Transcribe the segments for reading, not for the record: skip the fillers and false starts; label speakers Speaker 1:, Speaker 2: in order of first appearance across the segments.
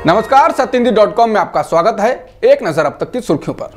Speaker 1: नमस्कार, सत्येंद्र.com में आपका स्वागत है। एक नजर अब तक की सुर्खियों पर।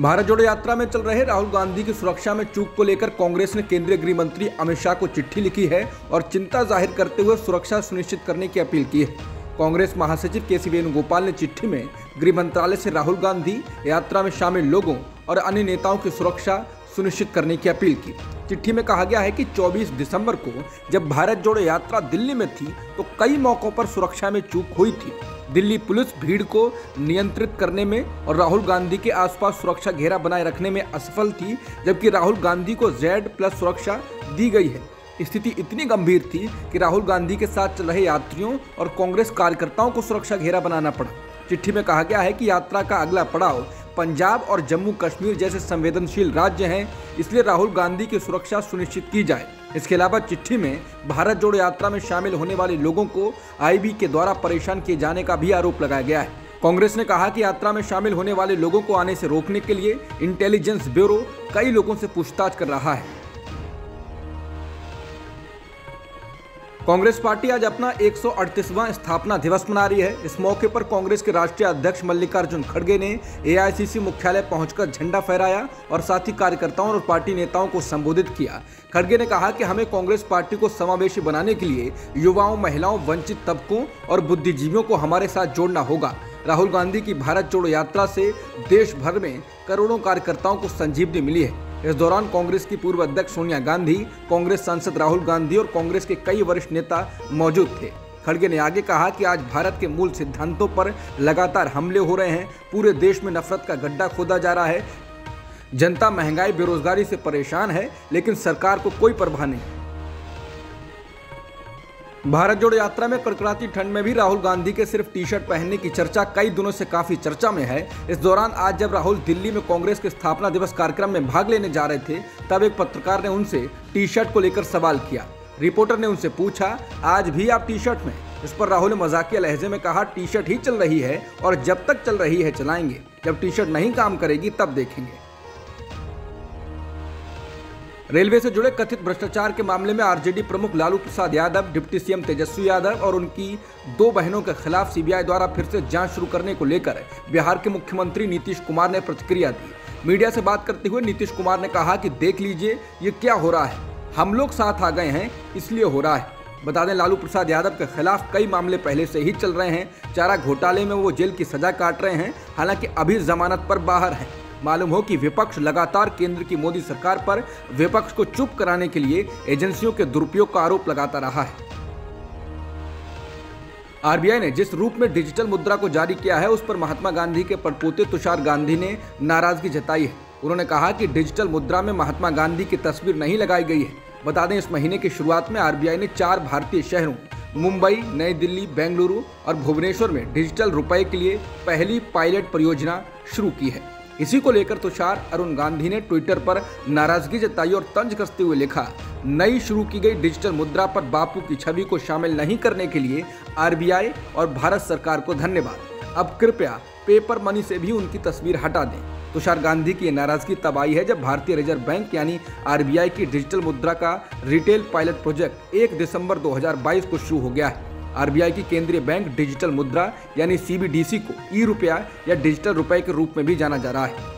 Speaker 2: भारत जोड़ो यात्रा में चल रहे राहुल गांधी की सुरक्षा में चूक को लेकर कांग्रेस ने केंद्रीय गृह मंत्री अमित शाह को चिट्ठी लिखी है और चिंता जाहिर करते हुए सुरक्षा सुनिश्चित करने की अपील की है। कांग्रेस महासचिव के सी वेणुगोपाल ने चिट्ठी में गृह मंत्रालय से राहुल गांधी यात्रा में शामिल लोगों और अन्य नेताओं की सुरक्षा सुनिश्चित करने की अपील की। चिट्ठी में कहा गया है कि 24 दिसंबर को जब भारत जोड़ो यात्रा दिल्ली में थी तो कई मौकों पर सुरक्षा में चूक हुई थी। दिल्ली पुलिस भीड़ को नियंत्रित करने में और राहुल गांधी के आसपास सुरक्षा घेरा बनाए रखने में असफल थी, जबकि राहुल गांधी को Z+ सुरक्षा दी गई है। स्थिति इतनी गंभीर थी कि राहुल गांधी के साथ चल रहे यात्रियों और कांग्रेस कार्यकर्ताओं को सुरक्षा घेरा बनाना पड़ा। चिट्ठी में कहा गया है कि यात्रा का अगला पड़ाव पंजाब और जम्मू कश्मीर जैसे संवेदनशील राज्य हैं, इसलिए राहुल गांधी की सुरक्षा सुनिश्चित की जाए। इसके अलावा चिट्ठी में भारत जोड़ो यात्रा में शामिल होने वाले लोगों को IB के द्वारा परेशान किए जाने का भी आरोप लगाया गया है। कांग्रेस ने कहा कि यात्रा में शामिल होने वाले लोगों को आने से रोकने के लिए इंटेलिजेंस ब्यूरो कई लोगों से पूछताछ कर रहा है। कांग्रेस पार्टी आज अपना 138वां स्थापना दिवस मना रही है। इस मौके पर कांग्रेस के राष्ट्रीय अध्यक्ष मल्लिकार्जुन खड़गे ने AICC मुख्यालय पहुंचकर झंडा फहराया और साथ ही कार्यकर्ताओं और पार्टी नेताओं को संबोधित किया। खड़गे ने कहा कि हमें कांग्रेस पार्टी को समावेशी बनाने के लिए युवाओं, महिलाओं, वंचित तबकों और बुद्धिजीवियों को हमारे साथ जोड़ना होगा। राहुल गांधी की भारत जोड़ो यात्रा से देश भर में करोड़ों कार्यकर्ताओं को संजीवनी मिली है। इस दौरान कांग्रेस की पूर्व अध्यक्ष सोनिया गांधी, कांग्रेस सांसद राहुल गांधी और कांग्रेस के कई वरिष्ठ नेता मौजूद थे। खड़गे ने आगे कहा कि आज भारत के मूल सिद्धांतों पर लगातार हमले हो रहे हैं। पूरे देश में नफरत का गड्ढा खोदा जा रहा है। जनता महंगाई, बेरोजगारी से परेशान है, लेकिन सरकार को कोई परवाह नहीं। भारत जोड़ो यात्रा में कड़कड़ाती ठंड में भी राहुल गांधी के सिर्फ टी-शर्ट पहनने की चर्चा कई दिनों से काफी चर्चा में है। इस दौरान आज जब राहुल दिल्ली में कांग्रेस के स्थापना दिवस कार्यक्रम में भाग लेने जा रहे थे, तब एक पत्रकार ने उनसे टी-शर्ट को लेकर सवाल किया। रिपोर्टर ने उनसे पूछा, आज भी आप टी-शर्ट में? इस पर राहुल ने मजाकिया लहजे में कहा, टी-शर्ट ही चल रही है और जब तक चल रही है चलाएंगे, जब टी-शर्ट नहीं काम करेगी तब देखेंगे। रेलवे से जुड़े कथित भ्रष्टाचार के मामले में RJD प्रमुख लालू प्रसाद यादव, डिप्टी CM तेजस्वी यादव और उनकी 2 बहनों के खिलाफ CBI द्वारा फिर से जांच शुरू करने को लेकर बिहार के मुख्यमंत्री नीतीश कुमार ने प्रतिक्रिया दी। मीडिया से बात करते हुए नीतीश कुमार ने कहा कि देख लीजिए ये क्या हो रहा है, हम लोग साथ आ गए हैं इसलिए हो रहा है। बता दें, लालू प्रसाद यादव के खिलाफ कई मामले पहले से ही चल रहे हैं। चारा घोटाले में वो जेल की सजा काट रहे हैं, हालांकि अभी जमानत पर बाहर हैं। मालूम हो कि विपक्ष लगातार केंद्र की मोदी सरकार पर विपक्ष को चुप कराने के लिए एजेंसियों के दुरुपयोग का आरोप लगाता रहा है। RBI ने जिस रूप में डिजिटल मुद्रा को जारी किया है, उस पर महात्मा गांधी के परपोते तुषार गांधी ने नाराजगी जताई है। उन्होंने कहा कि डिजिटल मुद्रा में महात्मा गांधी की तस्वीर नहीं लगाई गई है। बता दें, इस महीने की शुरुआत में RBI ने 4 भारतीय शहरों मुंबई, नई दिल्ली, बेंगलुरु और भुवनेश्वर में डिजिटल रुपए के लिए पहली पायलट परियोजना शुरू की है। इसी को लेकर तुषार अरुण गांधी ने ट्विटर पर नाराजगी जताई और तंज कसते हुए लिखा, नई शुरू की गई डिजिटल मुद्रा पर बापू की छवि को शामिल नहीं करने के लिए RBI और भारत सरकार को धन्यवाद। अब कृपया पेपर मनी से भी उनकी तस्वीर हटा दें। तुषार गांधी की नाराजगी तब आई है जब भारतीय रिजर्व बैंक यानी RBI की डिजिटल मुद्रा का रिटेल पायलट प्रोजेक्ट 1 दिसंबर 2022 को शुरू हो गया है। RBI की केंद्रीय बैंक डिजिटल मुद्रा यानी CBDC को ई-रुपया या डिजिटल रुपए के रूप में भी जाना जा रहा है।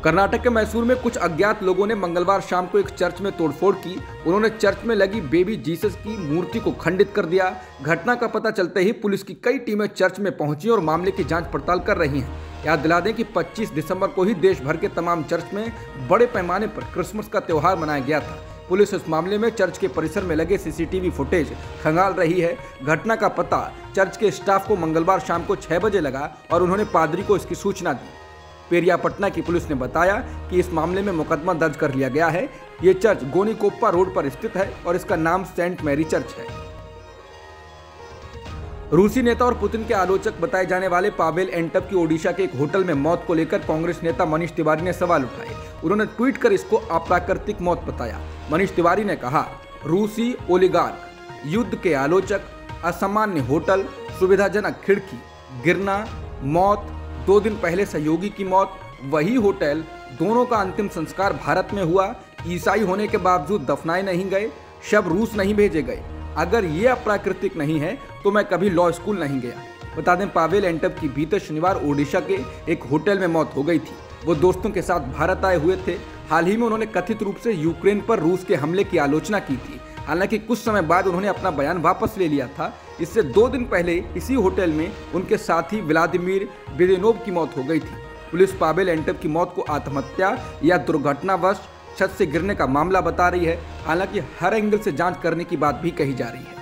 Speaker 2: कर्नाटक के मैसूर में कुछ अज्ञात लोगों ने मंगलवार शाम को एक चर्च में तोड़फोड़ की। उन्होंने चर्च में लगी बेबी जीसस की मूर्ति को खंडित कर दिया। घटना का पता चलते ही पुलिस की कई टीमें चर्च में पहुंची और मामले की जांच पड़ताल कर रही हैं। याद दिला दें कि 25 दिसंबर को ही देश भर के तमाम चर्च में बड़े पैमाने पर क्रिसमस का त्यौहार मनाया गया था। पुलिस इस मामले में चर्च के परिसर में लगे CCTV फुटेज खंगाल रही है। घटना का पता चर्च के स्टाफ को मंगलवार शाम को 6 बजे लगा और उन्होंने पादरी को इसकी सूचना दी। पेरियापटना की पुलिस ने बताया कि इस मामले में मुकदमा दर्ज कर लिया गया है। ये चर्च गोनीकोप्पा रोड पर स्थित है और इसका नाम सेंट मैरी चर्च है। रूसी नेता और पुतिन के आलोचक बताए जाने वाले पावेल एंटव की ओडिशा के एक होटल में मौत को लेकर कांग्रेस नेता मनीष तिवारी ने सवाल उठाए। उन्होंने ट्वीट कर इसको अप्राकृतिक मौत बताया। मनीष तिवारी ने कहा, रूसी ओलिगार्क, युद्ध के आलोचक, असामान्य होटल, सुविधाजनक खिड़की, गिरना, मौत, 2 दिन पहले सहयोगी की मौत, वही होटल, दोनों का अंतिम संस्कार भारत में हुआ, ईसाई होने के बावजूद दफनाए नहीं गए, शव रूस नहीं भेजे गए, अगर ये अप्राकृतिक नहीं है तो मैं कभी लॉ स्कूल नहीं गया। बता दें, पावेल एंटप की बीते शनिवार ओडिशा के एक होटल में मौत हो गई थी। वो दोस्तों के साथ भारत आए हुए थे। हाल ही में उन्होंने कथित रूप से यूक्रेन पर रूस के हमले की आलोचना की थी। हालांकि कुछ समय बाद उन्होंने अपना बयान वापस ले लिया था। इससे 2 दिन पहले इसी होटल में उनके साथी व्लादिमीर बेदेनोव की मौत हो गई थी। पुलिस पावेल एंटप की मौत को आत्महत्या या दुर्घटनावश छत से गिरने का मामला बता रही है। हालांकि हर एंगल से जांच करने की बात भी कही जा रही है।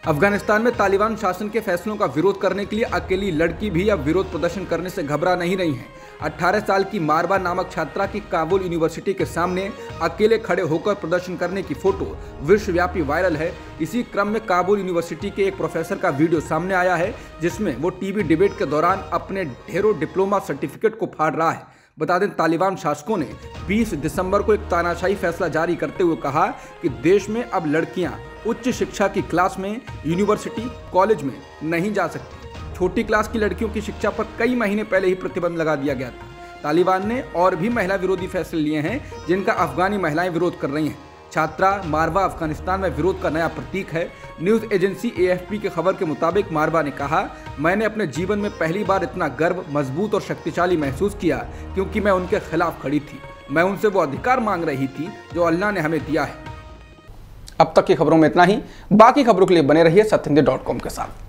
Speaker 2: अफगानिस्तान में तालिबान शासन के फैसलों का विरोध करने के लिए अकेली लड़की भी अब विरोध प्रदर्शन करने से घबरा नहीं रही है। 18 साल की मारवा नामक छात्रा की काबुल यूनिवर्सिटी के सामने अकेले खड़े होकर प्रदर्शन करने की फोटो विश्वव्यापी वायरल है। इसी क्रम में काबुल यूनिवर्सिटी के एक प्रोफेसर का वीडियो सामने आया है, जिसमें वो टीवी डिबेट के दौरान अपने ढेरों डिप्लोमा सर्टिफिकेट को फाड़ रहा है। बता दें, तालिबान शासकों ने 20 दिसंबर को एक तानाशाही फैसला जारी करते हुए कहा कि देश में अब लड़कियां उच्च शिक्षा की क्लास में यूनिवर्सिटी कॉलेज में नहीं जा सकती। छोटी क्लास की लड़कियों की शिक्षा पर कई महीने पहले ही प्रतिबंध लगा दिया गया था। तालिबान ने और भी महिला विरोधी फैसले लिए हैं, जिनका अफगानी महिलाएं विरोध कर रही हैं। छात्रा मारवा अफगानिस्तान में विरोध का नया प्रतीक है। न्यूज़ एजेंसी AFP की खबर के मुताबिक मारवा ने कहा, मैंने अपने जीवन में पहली बार इतना गर्व, मजबूत और शक्तिशाली महसूस किया क्योंकि मैं उनके खिलाफ खड़ी थी। मैं उनसे वो अधिकार मांग रही थी जो अल्लाह ने हमें दिया है।
Speaker 1: अब तक की खबरों में इतना ही। बाकी खबरों के लिए बने रहिए सत्यहिंदी.com के साथ।